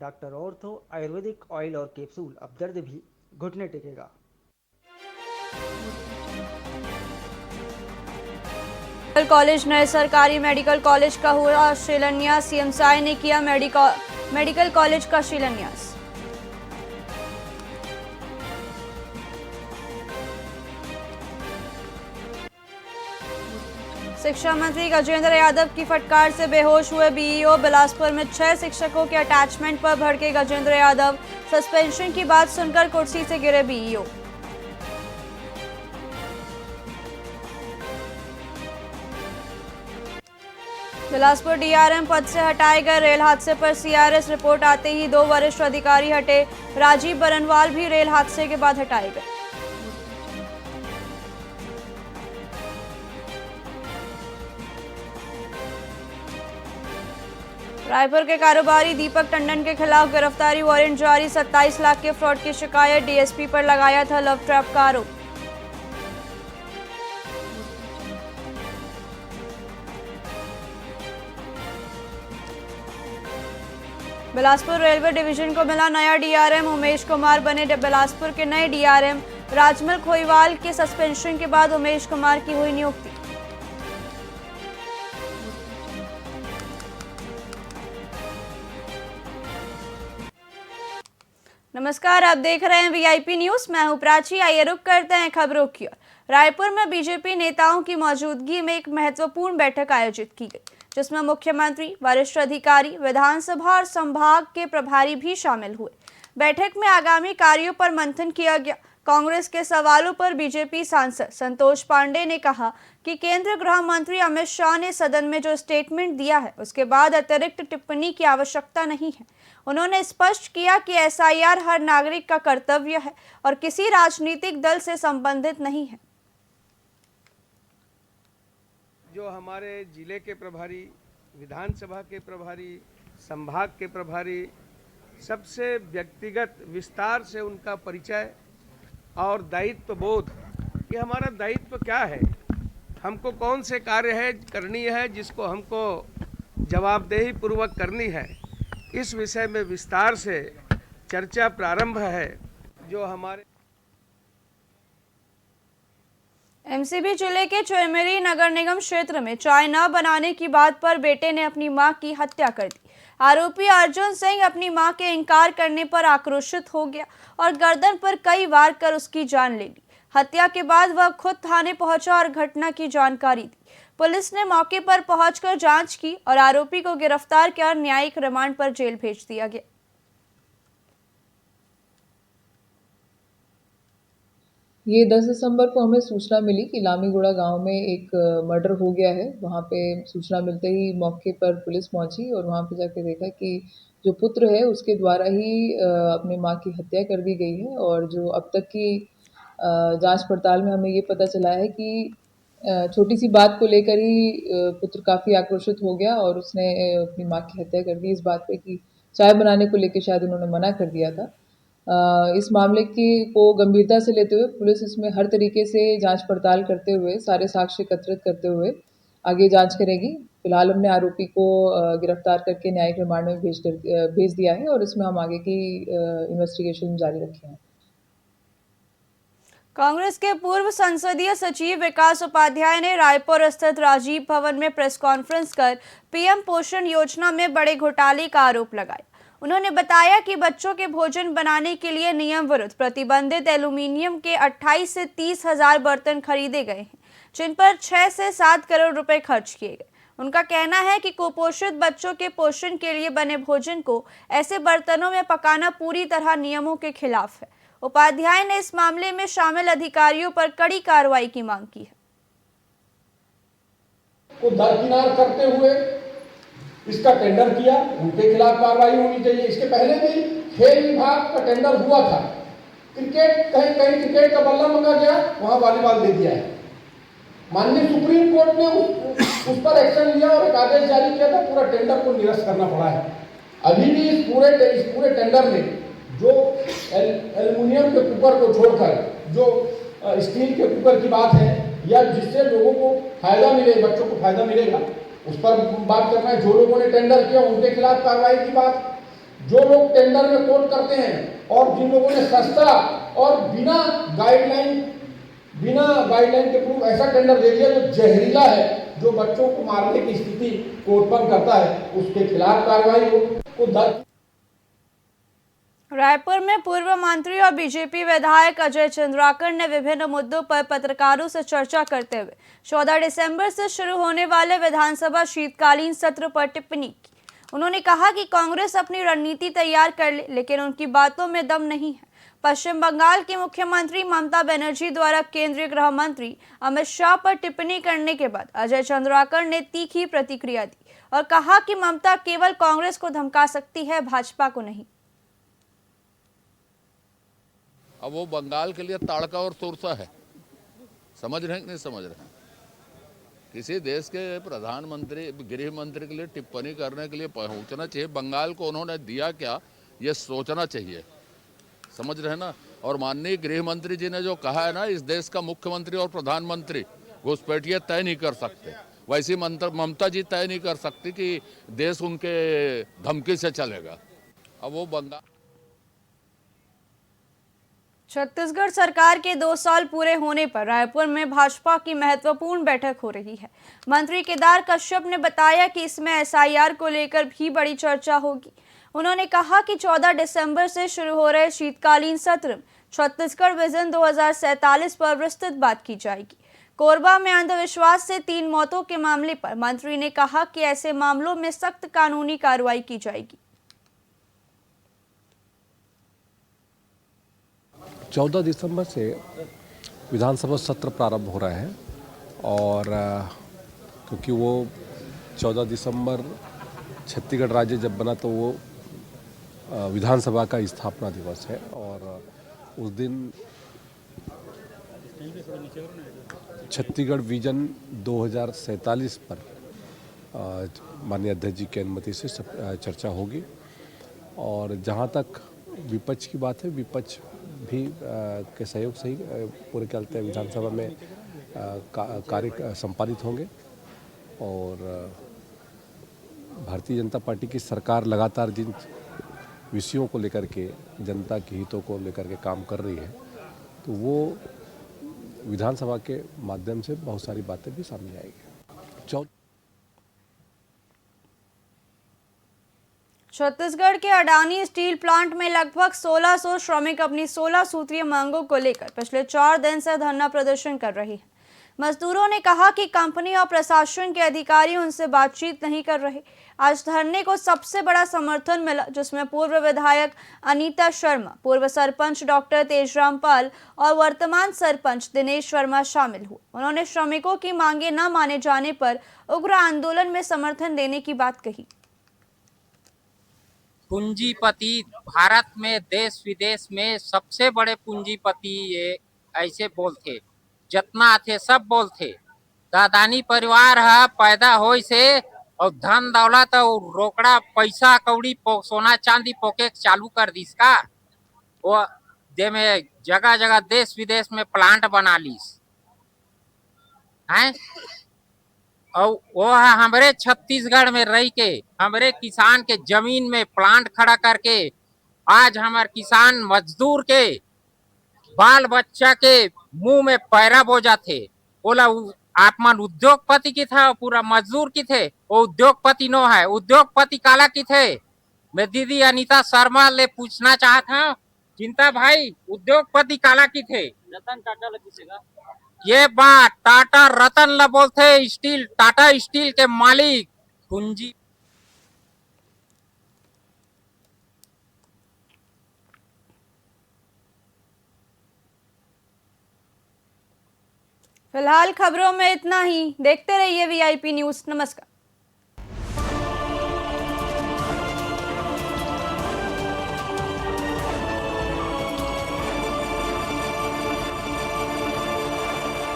Doctor ortho Ayurvedic oil और capsule, अब दर्द भी घुटने टेकेगा। मेडिकल कॉलेज नए सरकारी मेडिकल कॉलेज का हुआ शिलान्यास। सीएम साय ने किया मेडिकल कॉलेज का शिलान्यास। शिक्षा मंत्री गजेंद्र यादव की फटकार से बेहोश हुए बीईओ। बिलासपुर में 6 शिक्षकों के अटैचमेंट पर भड़के गजेंद्र यादव। सस्पेंशन की बात सुनकर कुर्सी से गिरे बीईओ। बिलासपुर डीआरएम पद से हटाए गए। रेल हादसे पर सीआरएस रिपोर्ट आते ही 2 वरिष्ठ अधिकारी हटे। राजीव बरनवाल भी रेल हादसे के बाद हटाए गए। रायपुर के कारोबारी दीपक टंडन के खिलाफ गिरफ्तारी वारंट जारी। 27 लाख के फ्रॉड की शिकायत। डीएसपी पर लगाया था लव ट्रैप का आरोप। बिलासपुर रेलवे डिवीजन को मिला नया डीआरएम। उमेश कुमार बने बिलासपुर के नए डीआरएम। राजमल खोईवाल के सस्पेंशन के बाद उमेश कुमार की हुई नियुक्ति। नमस्कार, आप देख रहे हैं वीआईपी न्यूज। मैं हूं प्राची। आइए रुक करते हैं खबरों की ओर। रायपुर में बीजेपी नेताओं की मौजूदगी में एक महत्वपूर्ण बैठक आयोजित की गई, जिसमें मुख्यमंत्री, वरिष्ठ अधिकारी, विधानसभा और संभाग के प्रभारी भी शामिल हुए। बैठक में आगामी कार्यों पर मंथन किया गया। कांग्रेस के सवालों पर बीजेपी सांसद संतोष पांडे ने कहा कि केंद्रीय गृह मंत्री अमित शाह ने सदन में जो स्टेटमेंट दिया है, उसके बाद अतिरिक्त टिप्पणी की आवश्यकता नहीं है। उन्होंने स्पष्ट किया कि एसआईआर हर नागरिक का कर्तव्य है और किसी राजनीतिक दल से संबंधित नहीं है। जो हमारे जिले के प्रभारी, विधानसभा के प्रभारी, संभाग के प्रभारी, सबसे व्यक्तिगत विस्तार से उनका परिचय और दायित्व बोध कि हमारा दायित्व क्या है, हमको कौन से कार्य है करनी है, जिसको हमको जवाबदेही पूर्वक करनी है, इस विषय में विस्तार से चर्चा प्रारंभ है। जो हमारे एमसीबी जिले के चौमेरी नगर निगम क्षेत्र में चाय न बनाने की बात पर बेटे ने अपनी मां की हत्या कर दी। आरोपी अर्जुन सिंह अपनी मां के इनकार करने पर आक्रोशित हो गया और गर्दन पर कई वार कर उसकी जान ले ली। हत्या के बाद वह खुद थाने पहुंचा और घटना की जानकारी दी। पुलिस ने मौके पर पहुंचकर जांच की और आरोपी को गिरफ्तार कर न्यायिक रिमांड पर जेल भेज दिया गया। ये 10 दिसंबर को हमें सूचना मिली कि लामीगुड़ा गांव में एक मर्डर हो गया है। वहाँ पे सूचना मिलते ही मौके पर पुलिस पहुंची और वहाँ पे जाके देखा कि जो पुत्र है उसके द्वारा ही अपनी मां की हत्या कर दी गई है। और जो अब तक की जांच पड़ताल में हमें ये पता चला है कि छोटी सी बात को लेकर ही पुत्र काफ़ी आक्रोशित हो गया और उसने अपनी मां की हत्या कर दी। इस बात पे कि चाय बनाने को लेकर शायद उन्होंने मना कर दिया था। इस मामले को गंभीरता से लेते हुए पुलिस इसमें हर तरीके से जांच पड़ताल करते हुए, सारे साक्ष्य एकत्रित करते हुए आगे जांच करेगी। फिलहाल हमने आरोपी को गिरफ्तार करके न्यायिक रिमांड में भेज दिया है और इसमें हम आगे की इन्वेस्टिगेशन जारी रखे हैं। कांग्रेस के पूर्व संसदीय सचिव विकास उपाध्याय ने रायपुर स्थित राजीव भवन में प्रेस कॉन्फ्रेंस कर पीएम पोषण योजना में बड़े घोटाले का आरोप लगाया। उन्होंने बताया कि बच्चों के भोजन बनाने के लिए नियम विरुद्ध प्रतिबंधित एल्यूमीनियम के 28 से 30 हजार बर्तन खरीदे गए हैं, जिन पर 6 से 7 करोड़ रुपए खर्च किए गए। उनका कहना है कि कुपोषित बच्चों के पोषण के लिए बने भोजन को ऐसे बर्तनों में पकाना पूरी तरह नियमों के खिलाफ है। उपाध्याय ने इस मामले में शामिल अधिकारियों पर कड़ी कार्रवाई की मांग की है। को दरकिनार करते हुए इसका टेंडर किया, उनके खिलाफ कार्रवाई होनी चाहिए। इसके पहले भी खेल विभाग का टेंडर हुआ था, क्रिकेट कहीं क्रिकेट का बल्ला मंगा गया, वहां वॉलीबॉल दे दिया है। माननीय सुप्रीम कोर्ट ने उस पर एक्शन लिया और एक आदेश जारी किया था, पूरा टेंडर को निरस्त करना पड़ा है। अभी भी इस पूरे टेंडर में जो एल्युमिनियम के कुकर को छोड़कर जो स्टील के कुकर की बात है, या जिससे लोगों को फायदा मिले, बच्चों को फायदा मिलेगा, उस पर बात करना है। जो लोगों ने टेंडर किया उनके खिलाफ कार्रवाई की बात, जो लोग टेंडर में कोट करते हैं और जिन लोगों ने सस्ता और बिना गाइडलाइन के प्रूफ ऐसा टेंडर दे दिया जो जहरीला है, जो बच्चों को मारने की स्थिति को उत्पन्न करता है, उसके खिलाफ कार्रवाई हो। रायपुर में पूर्व मंत्री और बीजेपी विधायक अजय चंद्राकर ने विभिन्न मुद्दों पर पत्रकारों से चर्चा करते हुए 14 दिसंबर से शुरू होने वाले विधानसभा शीतकालीन सत्र पर टिप्पणी की। उन्होंने कहा कि कांग्रेस अपनी रणनीति तैयार कर ले, लेकिन उनकी बातों में दम नहीं है। पश्चिम बंगाल की मुख्यमंत्री ममता बनर्जी द्वारा केंद्रीय गृह मंत्री अमित शाह पर टिप्पणी करने के बाद अजय चंद्राकर ने तीखी प्रतिक्रिया दी और कहा कि ममता केवल कांग्रेस को धमका सकती है, भाजपा को नहीं। अब वो बंगाल के लिए ताड़का और तोरसा है, समझ रहे हैं कि नहीं समझ रहे हैं? किसी देश के प्रधानमंत्री गृह मंत्री के लिए टिप्पणी करने के लिए पहुंचना चाहिए। बंगाल को उन्होंने दिया क्या, ये सोचना चाहिए, समझ रहे हैं ना। और माननीय गृह मंत्री जी ने जो कहा है ना, इस देश का मुख्यमंत्री और प्रधानमंत्री घुसपैठिए तय नहीं कर सकते, वैसी ममता जी तय नहीं कर सकती कि देश उनके धमकी से चलेगा। अब वो बंगाल छत्तीसगढ़ सरकार के 2 साल पूरे होने पर रायपुर में भाजपा की महत्वपूर्ण बैठक हो रही है। मंत्री केदार कश्यप ने बताया कि इसमें एसआईआर को लेकर भी बड़ी चर्चा होगी। उन्होंने कहा कि 14 दिसंबर से शुरू हो रहे शीतकालीन सत्र में छत्तीसगढ़ विजन 2047 पर विस्तृत बात की जाएगी। कोरबा में अंधविश्वास से 3 मौतों के मामले पर मंत्री ने कहा कि ऐसे मामलों में सख्त कानूनी कार्रवाई की जाएगी। 14 दिसंबर से विधानसभा सत्र प्रारंभ हो रहा है और क्योंकि वो 14 दिसंबर छत्तीसगढ़ राज्य जब बना तो वो विधानसभा का स्थापना दिवस है और उस दिन छत्तीसगढ़ विजन 2047 पर माननीय अध्यक्ष जी की अनुमति से चर्चा होगी। और जहाँ तक विपक्ष की बात है, विपक्ष भी के सहयोग से ही पूरे चलते विधानसभा में कार्य संपादित होंगे। और भारतीय जनता पार्टी की सरकार लगातार जिन विषयों को लेकर के, जनता के हितों को लेकर के काम कर रही है, तो वो विधानसभा के माध्यम से बहुत सारी बातें भी सामने आएगी। छत्तीसगढ़ के अडानी स्टील प्लांट में लगभग 1600 श्रमिक अपनी 16 सूत्रीय मांगों को लेकर पिछले 4 दिन से धरना प्रदर्शन कर रहे हैं। मजदूरों ने कहा कि कंपनी और प्रशासन के अधिकारी उनसे बातचीत नहीं कर रहे। आज धरने को सबसे बड़ा समर्थन मिला, जिसमें पूर्व विधायक अनीता शर्मा, पूर्व सरपंच डॉक्टर तेजराम पाल और वर्तमान सरपंच दिनेश वर्मा शामिल हुए। उन्होंने श्रमिकों की मांगे न माने जाने पर उग्र आंदोलन में समर्थन देने की बात कही। पूंजीपति भारत में देश विदेश में सबसे बड़े पूंजीपति ये ऐसे बोलते, जितना थे सब बोलते। दादानी परिवार है पैदा होई से और धन दौलत और रोकड़ा पैसा कौड़ी सोना चांदी पोके चालू कर दिस का। वो दे में जगह जगह देश विदेश में प्लांट बना लीस हैं। और वो है हमारे छत्तीसगढ़ में रह के हमारे किसान के जमीन में प्लांट खड़ा करके आज हमारे किसान मजदूर के बाल बच्चा के मुंह में पैरा बोझा थे। बोला आप मन उद्योगपति की था, पूरा मजदूर की थे, वो उद्योगपति नो है। उद्योगपति काला की थे। मैं दीदी अनीता शर्मा ले पूछना चाहता हूँ, चिंता भाई उद्योगपति काला की थे? रतन टाटा लगी ये बात टाटा रतन ला बोलते, स्टील टाटा स्टील के मालिक पूंजी। फिलहाल खबरों में इतना ही। देखते रहिए वीआईपी न्यूज़। नमस्कार।